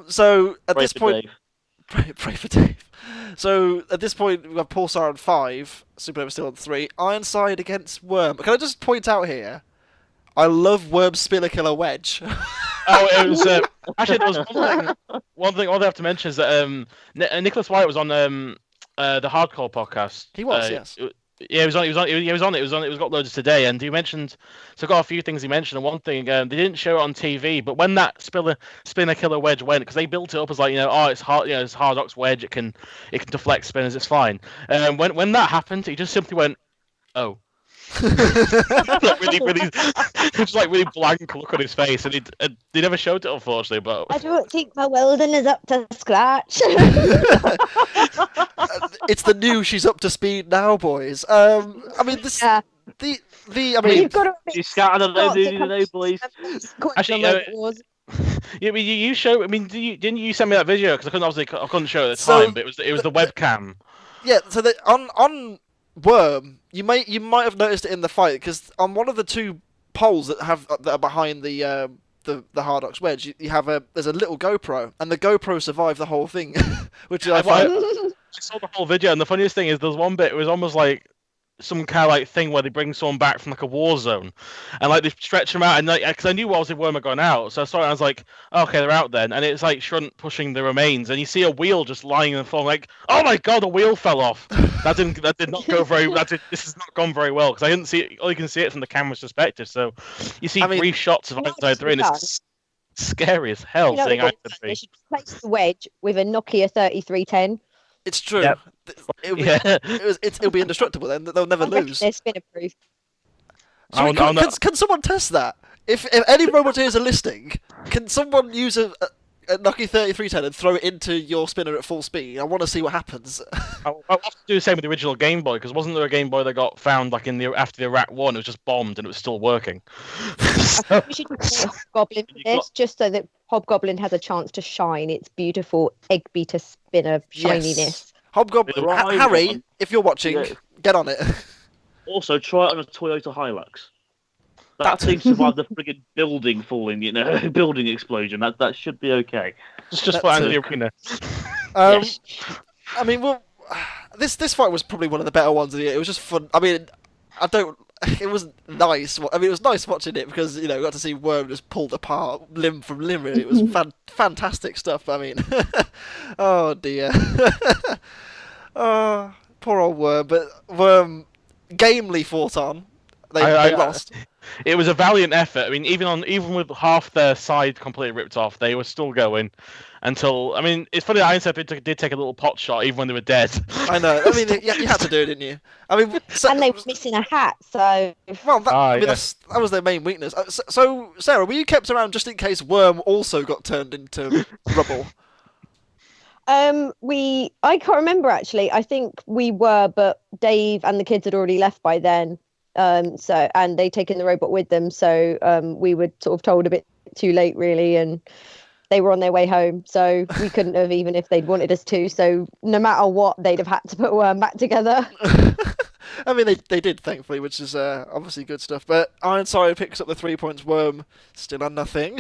So at this point, pray for Dave. So at this point, we've got Pulsar on 5, Supernova still on 3. Ironside against Worm. Can I just point out here? I love Worm's Spiller Killer Wedge. It was actually there was one thing I have to mention is that Nicholas White was on the Hardcore podcast. He was, yes. Yeah, it was uploaded today, and he mentioned. So I got a few things he mentioned, and one thing they didn't show it on TV, but when that spinner killer wedge went, because they built it up as like it's hard, it's Hardock's wedge, it can deflect spinners, it's fine. When that happened, he just simply went, oh. Like really, just like really blank look on his face, and they never showed it, unfortunately. But I don't think my welding is up to scratch. It's the new she's up to speed now, boys. I mean, this I mean, you've got to You scattered the boys. Actually, yeah, I mean, you show. I mean, didn't you send me that video? Because I couldn't show it at the time, but it was the webcam. Yeah, so on Worm, you might have noticed it in the fight, because on one of the two poles that are behind the Hardock's wedge, there's a little GoPro, and the GoPro survived the whole thing, which I find. I saw the whole video, and the funniest thing is there's one bit. It was almost like some kind of like thing where they bring someone back from like a war zone, and like they stretch them out, and like, because I knew obviously Worm had gone out, so I saw it, and I was like, oh, okay, they're out then, and it's like Shunt pushing the remains, and you see a wheel just lying on the floor, like, oh my god, a wheel fell off. That did not go very. This has not gone very well, because I didn't see it. All you can see it from the camera's perspective, so you see brief shots of Ironside 3, and it's scary as hell. Seeing Ironside 3. They should replace the wedge with a Nokia 3310. It's true. Yep. It'll be indestructible then. They'll never lose. They're spinner proof. Can someone test that? If any Roboteers are listening, can someone use a Nokia 3310 and throw it into your spinner at full speed? I want to see what happens. I'll have to do the same with the original Game Boy, because wasn't there a Game Boy that got found like after the Iraq War, and it was just bombed and it was still working? We should use Hobgoblin for this, just so that Hobgoblin has a chance to shine its beautiful egg beater spinner shininess. Yes. Hobgoblin, Harry, if you're watching, get on it. Also, try it on a Toyota Hilux. That thing survived the friggin' building falling, building explosion. That should be okay. Just put it in the arena. Yes. I mean, well, this fight was probably one of the better ones of the year. It was just fun. I mean, it was nice. I mean, it was nice watching it, because we got to see Worm just pulled apart limb from limb. Really. It was fantastic stuff. I mean, oh dear. Oh, poor old Worm. But Worm gamely fought on. They lost. It was a valiant effort. I mean, even with half their side completely ripped off, they were still going until. I mean, it's funny that Ironside did take a little pot shot even when they were dead. I know. I mean, you had to do it, didn't you? I mean, and they were missing a hat, so. Well, that was their main weakness. So, Sarah, were you kept around just in case Worm also got turned into rubble? I can't remember actually. I think we were, but Dave and the kids had already left by then. And they'd taken the robot with them, so we were sort of told a bit too late, really, and they were on their way home, so we couldn't have, even if they'd wanted us to. So no matter what, they'd have had to put Worm back together. I mean, they did, thankfully, which is obviously good stuff. But Ironside picks up the 3 points. Worm still on nothing.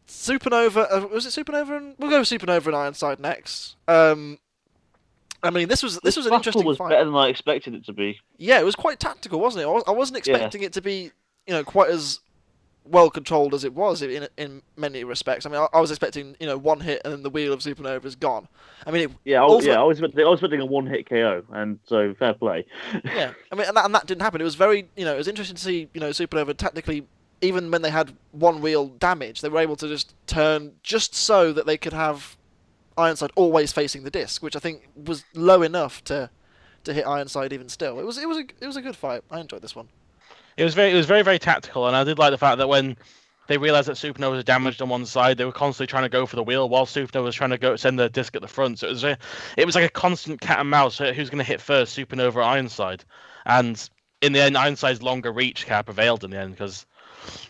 Supernova, was it Supernova? We'll go with Supernova and Ironside next. I mean, this was an interesting fight. Was better than I expected it to be. Yeah, it was quite tactical, wasn't it? I wasn't expecting it to be, quite as well controlled as it was in many respects. I mean, I was expecting, one hit and then the wheel of Supernova is gone. I mean, I was expecting a one-hit KO, and so fair play. Yeah, I mean, and that didn't happen. It was very, it was interesting to see, Supernova tactically. Even when they had one wheel damage, they were able to just turn just so that they could have Ironside always facing the disc, which I think was low enough to hit Ironside even still. It was a good fight. I enjoyed this one. It was very very tactical, and I did like the fact that when they realised that Supernova was damaged on one side, they were constantly trying to go for the wheel while Supernova was trying to send the disc at the front. So it was like a constant cat and mouse. Who's going to hit first, Supernova or Ironside? And in the end, Ironside's longer reach kind of prevailed in the end, because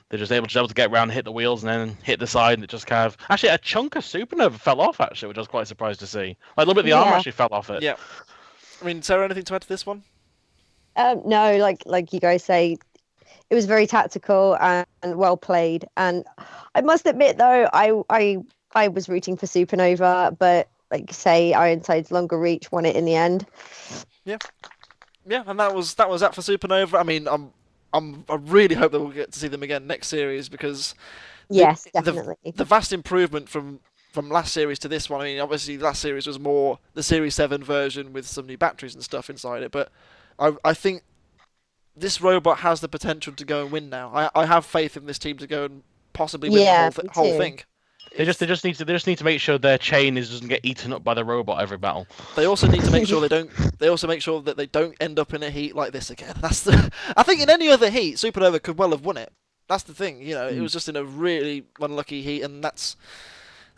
they're just able to get around, hit the wheels, and then hit the side, and it just kind of... Actually, a chunk of Supernova fell off, actually, which I was quite surprised to see. Like, a little bit of the arm actually fell off it. Yeah. I mean, Sarah, anything to add to this one? No, like you guys say, it was very tactical and well played. And I must admit, though, I was rooting for Supernova, but like you say, Ironside's longer reach won it in the end. Yeah. Yeah, and that was that for Supernova. I mean, I really hope that we'll get to see them again next series, because yes, definitely the vast improvement from from last series to this one. I mean, obviously, last series was more the Series 7 version with some new batteries and stuff inside it, but I think this robot has the potential to go and win now. I have faith in this team to go and possibly win the whole thing. They just need to make sure their chain doesn't get eaten up by the robot every battle. They also need to make sure They also make sure that they don't end up in a heat like this again. I think in any other heat, Supernova could well have won it. That's the thing. It was just in a really unlucky heat, and that's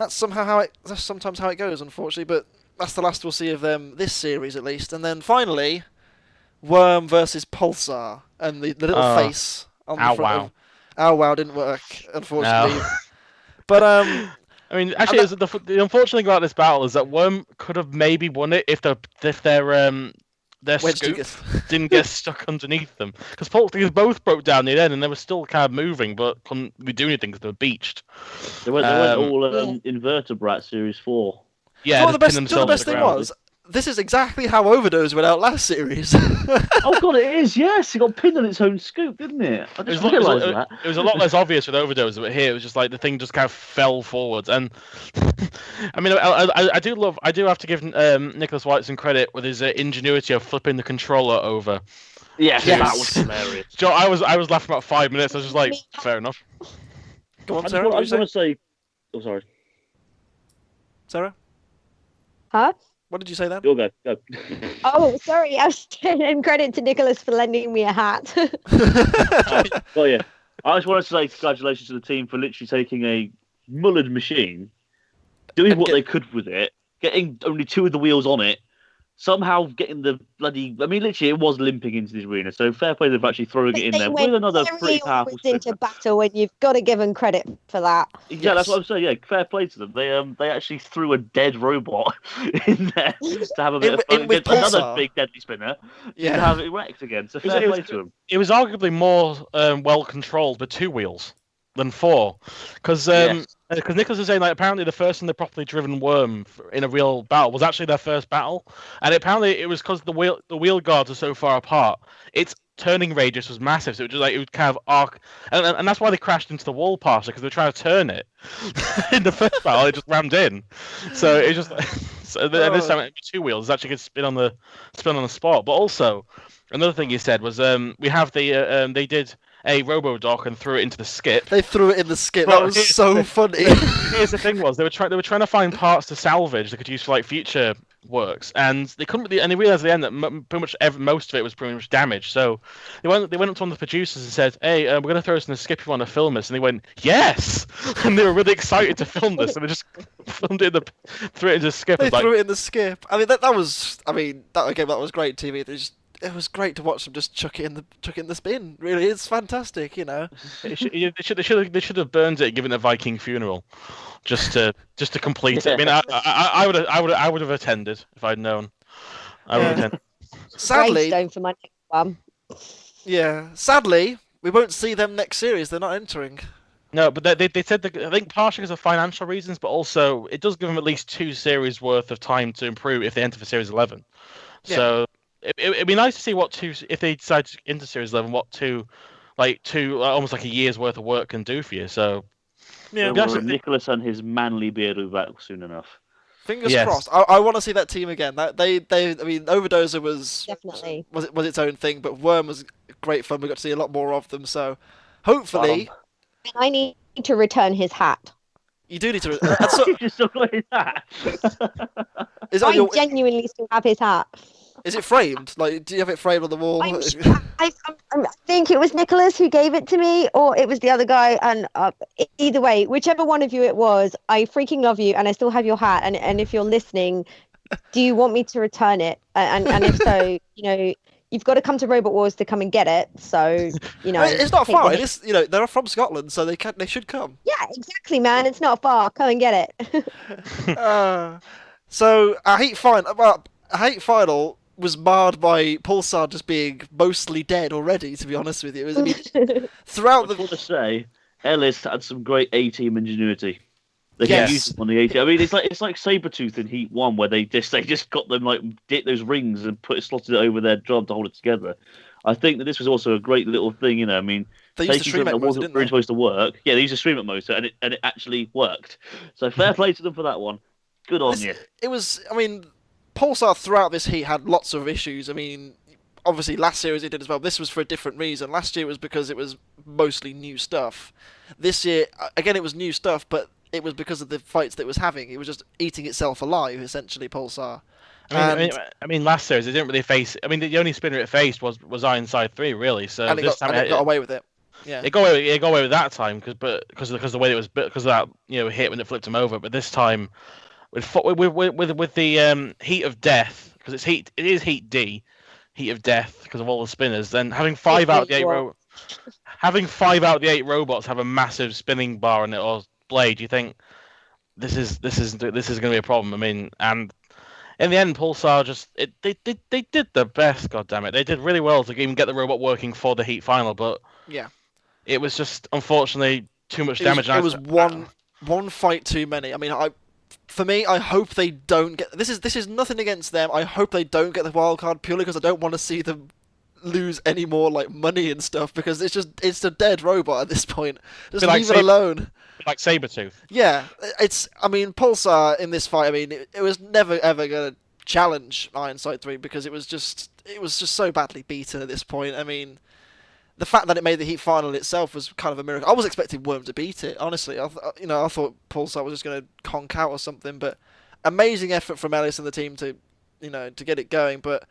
sometimes how it goes, unfortunately. But that's the last we'll see of them this series, at least. And then finally, Worm versus Pulsar, and the little face on the front of Ow Wow didn't work, unfortunately. No. But I mean, actually, the unfortunate thing about this battle is that Worm could have maybe won it if their scoop didn't get stuck underneath them, because both broke down near the end and they were still kind of moving, but couldn't do anything because they were beached. They went all invertebrate Series 4. Yeah, the best thing was, this is exactly how Overdose went out last series. Oh god, it is. Yes, it got pinned on its own scoop, didn't it? I just realised that. It was a lot less obvious with Overdose, but here it was just like the thing just kind of fell forwards. And I mean, I do have to give Nicholas White some credit with his ingenuity of flipping the controller over. Yeah, that was hilarious. Joe, I was laughing about 5 minutes. I was just like, fair enough. Go on, Sarah. I just want to say. Oh, sorry. Sarah? Huh? What did you say then? You'll go. Oh, sorry. I was giving credit to Nicholas for lending me a hat. Well, yeah. I just wanted to say congratulations to the team for literally taking a mullered machine, doing what they could with it, getting only 2 of the wheels on it, somehow getting the bloody... I mean, literally, it was limping into the arena, so fair play of actually throwing it in there with another pretty powerful spinner. Into battle, and you've got to give them credit for that. Yeah, that's what I'm saying. Yeah, fair play to them. They actually threw a dead robot in there to have a bit of fun against another big deadly spinner to have it wrecked again. So fair play to them. It was arguably more well controlled with 2 wheels than 4, because Nicholas is saying like apparently the first time they properly driven Worm in a real battle was actually their first battle, and apparently it was because the wheel guards are so far apart. Its turning radius was massive, so it would kind of arc, and that's why they crashed into the wall partially, because they were trying to turn it. In the first battle, it just rammed in, so it just this time 2 wheels actually could spin on the spot. But also another thing you said was we have they did a RoboDock and threw it into the skip. They threw it in the skip. That was so funny. Here's the thing: they were trying to find parts to salvage they could use for like future works, and they couldn't. And they realized at the end that pretty much most of it was pretty much damaged. So they went up to one of the producers and said, "Hey, we're going to throw this in the skip. You want to film this?" And they went, "Yes!" And they were really excited to film this, and they just filmed it threw it into the skip. They threw it in the skip. I mean, that was great TV. It was great to watch them just chuck it in the spin. Really, it's fantastic, They should have burned it, and given it a Viking funeral, just to complete it. I mean, I would have attended if I'd known. I would have attended. Sadly, Gravestone for my next one. Yeah, sadly, we won't see them next series. They're not entering. No, but they said I think partially because of financial reasons, but also it does give them at least 2 series worth of time to improve if they enter for Series 11. Yeah. So. It'd be nice to see if they decide to enter Series 11, almost like a year's worth of work can do for you. So, yeah, Nicholas and his manly beard will be back soon enough. Fingers crossed. I want to see that team again. I mean, Overdoser was its own thing, but Worm was great fun. We got to see a lot more of them. So, hopefully, I need to return his hat. You do need to. You still got his hat. I genuinely still have his hat. Is it framed? Like, do you have it framed on the wall? I think it was Nicholas who gave it to me, or it was the other guy. And either way, whichever one of you it was, I freaking love you, and I still have your hat. And if you're listening, do you want me to return it? And if so, you've got to come to Robot Wars to come and get it. So, it's not far. It is, they're from Scotland, so they should come. Yeah, exactly, man. It's not far. Come and get it. So I hate final was marred by Pulsar just being mostly dead already. To be honest with you, throughout I want to say Ellis had some great A-team ingenuity. They can use them on the A-team. I mean, it's like Sabretooth in Heat 1, where they just got them did those rings and slotted it over their job to hold it together. I think that this was also a great little thing. I mean, They used the stream that motor, wasn't didn't really they? supposed to work. Yeah, they used a stream motor, and it actually worked. So fair play to them for that one. Good on you. It was. I mean, Pulsar throughout this heat had lots of issues. I mean, obviously last series it did as well. This was for a different reason. Last year was because it was mostly new stuff. This year, again, it was new stuff, but it was because of the fights that it was having. It was just eating itself alive, essentially, Pulsar. I mean, last series it didn't really face. I mean, the only spinner it faced was Ironside 3, really. So and this time it got away with it. Yeah, it got away with that time because of the way it was because of that hit when it flipped him over. But this time with the heat of death, because it is heat D, heat of death because of all the spinners. Then having 5 out of the 8 robots have a massive spinning bar in it or blade, you think this is going to be a problem. I mean, and in the end, Pulsar they did their best. God damn it, they did really well to even get the robot working for the heat final. But yeah, it was just unfortunately too much damage. It was one fight too many. I mean, for me, I hope they don't get this is nothing against them. I hope they don't get the wild card purely because I don't want to see them lose any more like money and stuff because it's a dead robot at this point. Just leave it alone. Like Sabretooth. Yeah, I mean, Pulsar in this fight. I mean, it was never ever gonna challenge Ironside 3 because it was just so badly beaten at this point. I mean, the fact that it made the heat final itself was kind of a miracle. I was expecting Worm to beat it, honestly. I thought Pulsar was just gonna conk out or something, but amazing effort from Ellis and the team to get it going. But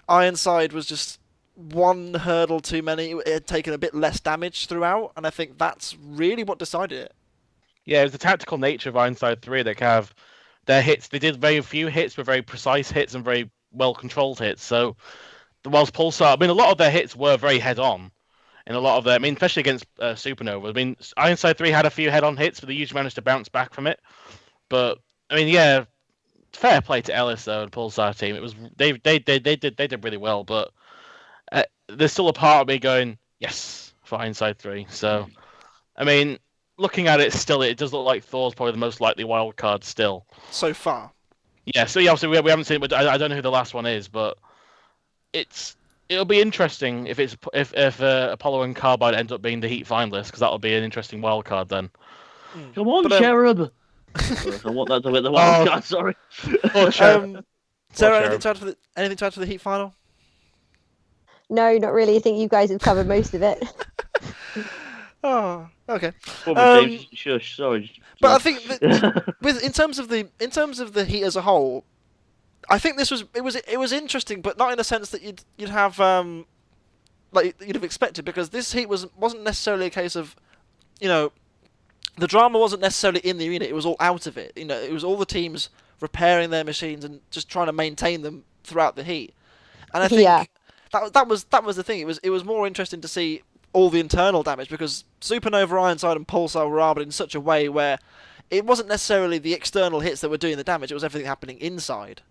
Ironside was just one hurdle too many. It had taken a bit less damage throughout, and I think that's really what decided it. Yeah, it was the tactical nature of Ironside 3 that have their hits. They did very few hits, but very precise hits and very well-controlled hits. So, whilst Pulsar, I mean, a lot of their hits were very head-on. And a lot of them, I mean, especially against Supernova. I mean, Ironside 3 had a few head-on hits, but they usually managed to bounce back from it. But, I mean, yeah, fair play to Ellis, though, and Pulsar team. It was they did really well, but there's still a part of me going, yes, for Ironside 3. So, I mean, looking at it still, it does look like Thor's probably the most likely wild card still. So far. Yeah, so yeah, obviously we haven't seen it, but I don't know who the last one is, but it'll be interesting if Apollo and Carbide end up being the Heat finalists, because that'll be an interesting wild card then. Come on, Cherub! I want that to win the wild card, sorry. Sarah, anything to add for the Heat final? No, not really. I think you guys have covered most of it. Oh, okay. Shush, sorry. But I think that in terms of the Heat as a whole, I think it was interesting, but not in a sense that you'd have like you'd have expected, because this Heat wasn't necessarily a case of, the drama wasn't necessarily in the arena. It was all out of it. It was all the teams repairing their machines and just trying to maintain them throughout the Heat. And I think that was the thing. It was more interesting to see all the internal damage, because Supernova, Ironside, and Pulsar were armored in such a way where it wasn't necessarily the external hits that were doing the damage. It was everything happening inside.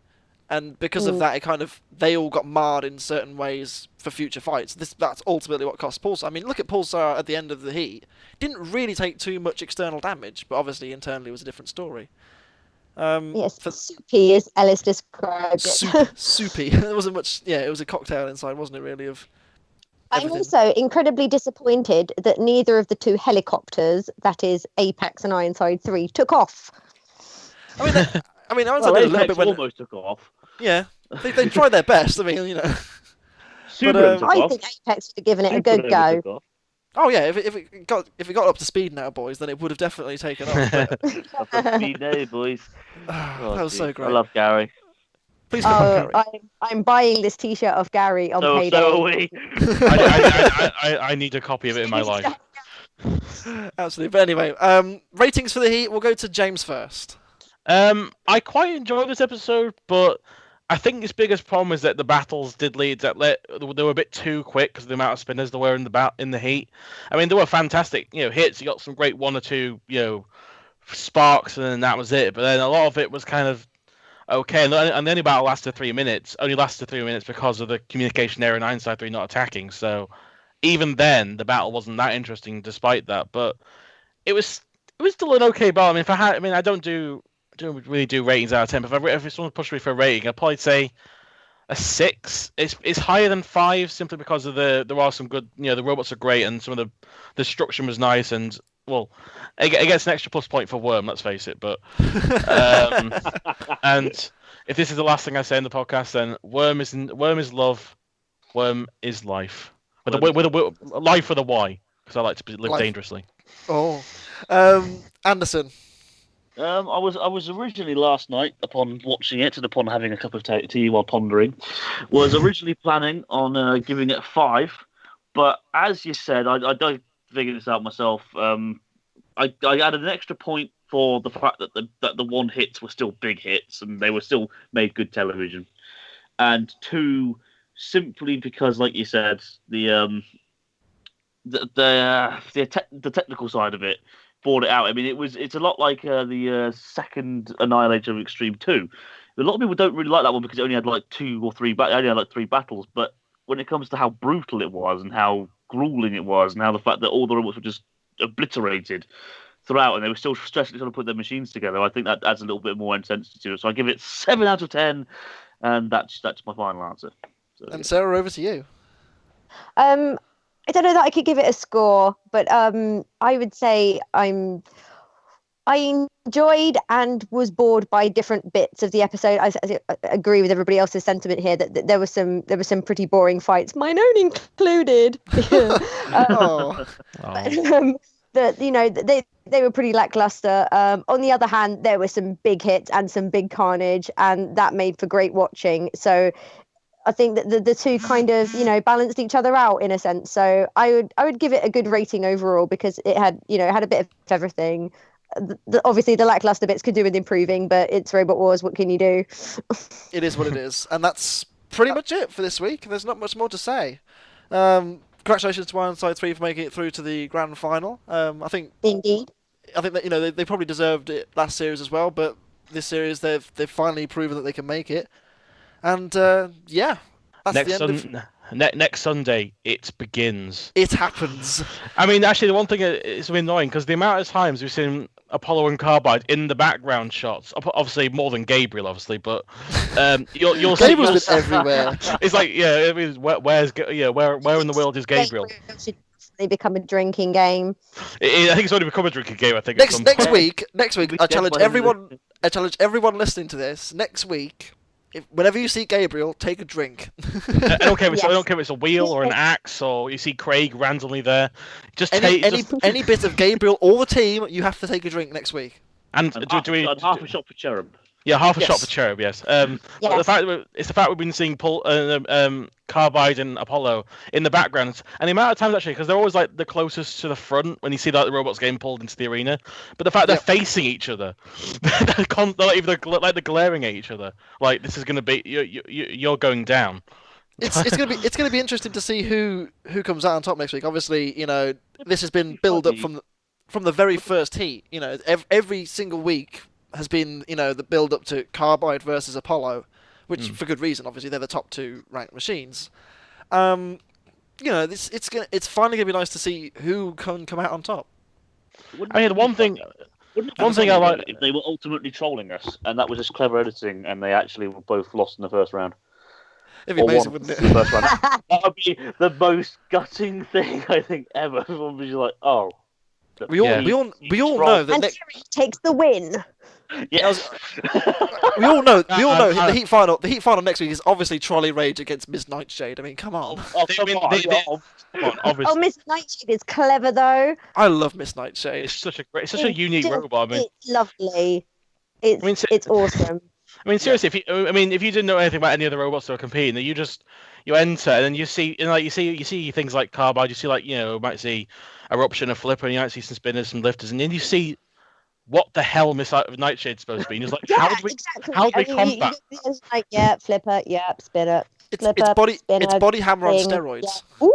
And because of that, they all got marred in certain ways for future fights. That's ultimately what cost Pulsar. I mean, look at Pulsar at the end of the Heat. Didn't really take too much external damage, but obviously internally it was a different story. Yes, soupy as Ellis described it. Soupy. There wasn't much. Yeah, it was a cocktail inside, wasn't it? Really, of everything. I'm also incredibly disappointed that neither of the two helicopters, that is Apex and Ironside 3, took off. I mean, Ironside did a little bit when almost took off. Yeah, they tried their best. I mean, But, I think Apex would have given it a good go. Oh yeah, if it got up to speed now, boys, then it would have definitely taken off. Up to speed now, boys. That was so great. I love Gary. Please come on, Gary. I'm buying this T-shirt of Gary on payday. So are we. I need a copy of it in my life. Absolutely. But anyway, ratings for the Heat. We'll go to James first. I quite enjoyed this episode, but I think its biggest problem is that the battles did lead that they were a bit too quick because of the amount of spinners there were in the Heat. I mean, they were fantastic, hits. You got some great 1 or 2, sparks, and then that was it. But then a lot of it was kind of okay, and the only battle lasted 3 minutes. Only lasted 3 minutes because of the communication error in Ironside 3 not attacking. So even then, the battle wasn't that interesting despite that. But it was still an okay battle. I mean, I don't really do ratings out of 10. But if someone pushed me for a rating, I'd probably say a 6. It's higher than 5 simply because of there are some good, the robots are great and some of the destruction was nice, and well, it gets an extra plus point for Worm, let's face it. But and if this is the last thing I say in the podcast, then Worm is love, Worm is life. With a life with a Y, because I like to live dangerously. Oh, Anderson. I was originally last night, upon watching it and upon having a cup of tea while pondering, was originally planning on giving it 5, but as you said, I don't figure this out myself. I added an extra point for the fact that the 1 hits were still big hits and they were still made good television, and 2, simply because, like you said, the technical side of it brought it out. I mean, it's a lot like the second Annihilator of Extreme 2. A lot of people don't really like that one because it only had like 2 or 3 only had like 3 battles. But when it comes to how brutal it was and how grueling it was, and how the fact that all the robots were just obliterated throughout, and they were still stressfully trying to put their machines together, I think that adds a little bit more intensity to it. So I give it 7 out of 10, and that's my final answer. So, and Sarah, over to you. I don't know that I could give it a score, but I would say I enjoyed and was bored by different bits of the episode. I agree with everybody else's sentiment here that there were some pretty boring fights, mine own included. They were pretty lackluster. On the other hand, there were some big hits and some big carnage, and that made for great watching. So I think that the two kind of, balanced each other out in a sense. So I would give it a good rating overall because it had, had a bit of everything. Obviously, the lackluster bits could do with improving, but it's Robot Wars. What can you do? It is what it is. And that's pretty much it for this week. There's not much more to say. Congratulations to Ironside 3 for making it through to the grand final. I think that, they probably deserved it last series as well, but this series they've finally proven that they can make it. And that's the end of... Next Sunday, it begins. It happens. I mean, actually, the one thing is annoying because the amount of times we've seen Apollo and Carbide in the background shots, obviously more than Gabriel, but you'll see Gabriel's been everywhere. It's like, where in the world is Gabriel? They become a drinking game. I think it's only become a drinking game. I think next week, I challenge everyone. I challenge everyone listening to this. Next week, whenever you see Gabriel, take a drink. I don't care if it's a wheel or an axe, or you see Craig randomly there. Just any bit of Gabriel or the team, you have to take a drink next week. And half a shot for Cherub. Yeah, half a shot for Cherub, yes. But the fact we've been seeing Carbide and Apollo in the background, and the amount of times actually, because they're always like the closest to the front when you see like the robots getting pulled into the arena. But the fact they're facing each other, they're glaring at each other, like this is going to be you're going down. It's gonna be interesting to see who comes out on top next week. Obviously, this has been build up from the very first heat. Every single week has been, the build-up to Carbide versus Apollo, which for good reason. Obviously, they're the top 2 ranked machines. It's finally gonna be nice to see who can come out on top. I mean, one thing I like, if they were ultimately trolling us, and that was just clever editing, and they actually were both lost in the first round. It'd be amazing, wouldn't it? That would be the most gutting thing I think ever. Everyone would be like, "Oh." We all know that. And Terry takes the win. Yes. we all know the heat final. The heat final next week is obviously Trolley Rage against Miss Nightshade. I mean, come on. Come on. Oh, Miss Nightshade is clever though. I love Miss Nightshade. It's such a unique robot. I mean, it's lovely. It's awesome. I mean, seriously, if you didn't know anything about any of the robots that are competing, you enter and then you see things like Carbide, you see you might see Eruption, a Flipper, and you might see some spinners, some lifters, and then you see what the hell Miss Nightshade's supposed to be. And it's like, how do we combat? It's like, Flipper, spinner. It's body hammer on steroids. Yeah. Ooh.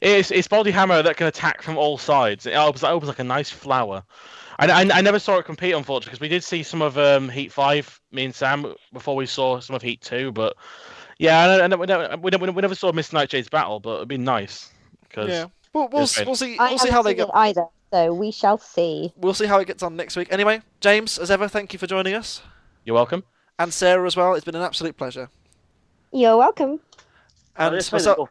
It's body hammer that can attack from all sides. It opens like a nice flower. I never saw it compete, unfortunately, because we did see some of Heat 5, me and Sam, before we saw some of Heat 2. But yeah, we never saw Miss Nightshade's battle, but it'd be nice. We'll see how they go. Either, so we shall see. We'll see how it gets on next week. Anyway, James, as ever, thank you for joining us. You're welcome. And Sarah as well. It's been an absolute pleasure. You're welcome. And Can I myself...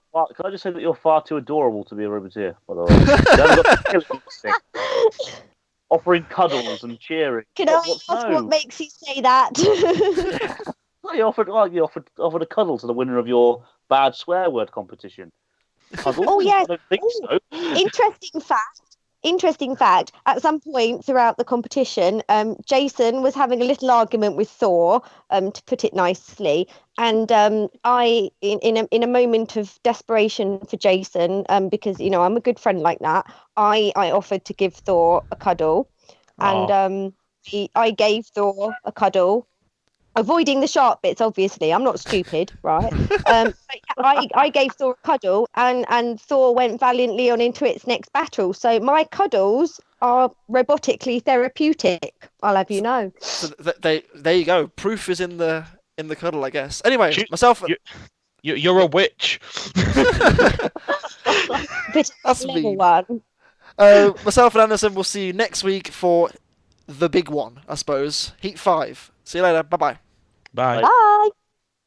just say that you're far too adorable to be a Roboteer, by the way. You haven't got the killing instinct. Offering cuddles and cheering. Can I ask what makes you say that? You offered a cuddle to the winner of your bad swear word competition. Cuddle? Oh yes. I don't think so. Interesting fact. At some point throughout the competition, Jason was having a little argument with Thor, to put it nicely, and I, in a moment of desperation for Jason, because I'm a good friend like that, I offered to give Thor a cuddle, and I gave Thor a cuddle. Avoiding the sharp bits, obviously. I'm not stupid, right? I gave Thor a cuddle, and Thor went valiantly on into its next battle. So my cuddles are robotically therapeutic. I'll have you know. So there you go. Proof is in the cuddle, I guess. Anyway, myself. You're a witch. That's level mean. one. Myself and Anderson will see you next week for the big one, I suppose. Heat 5. See you later. Bye-bye. Bye. Bye.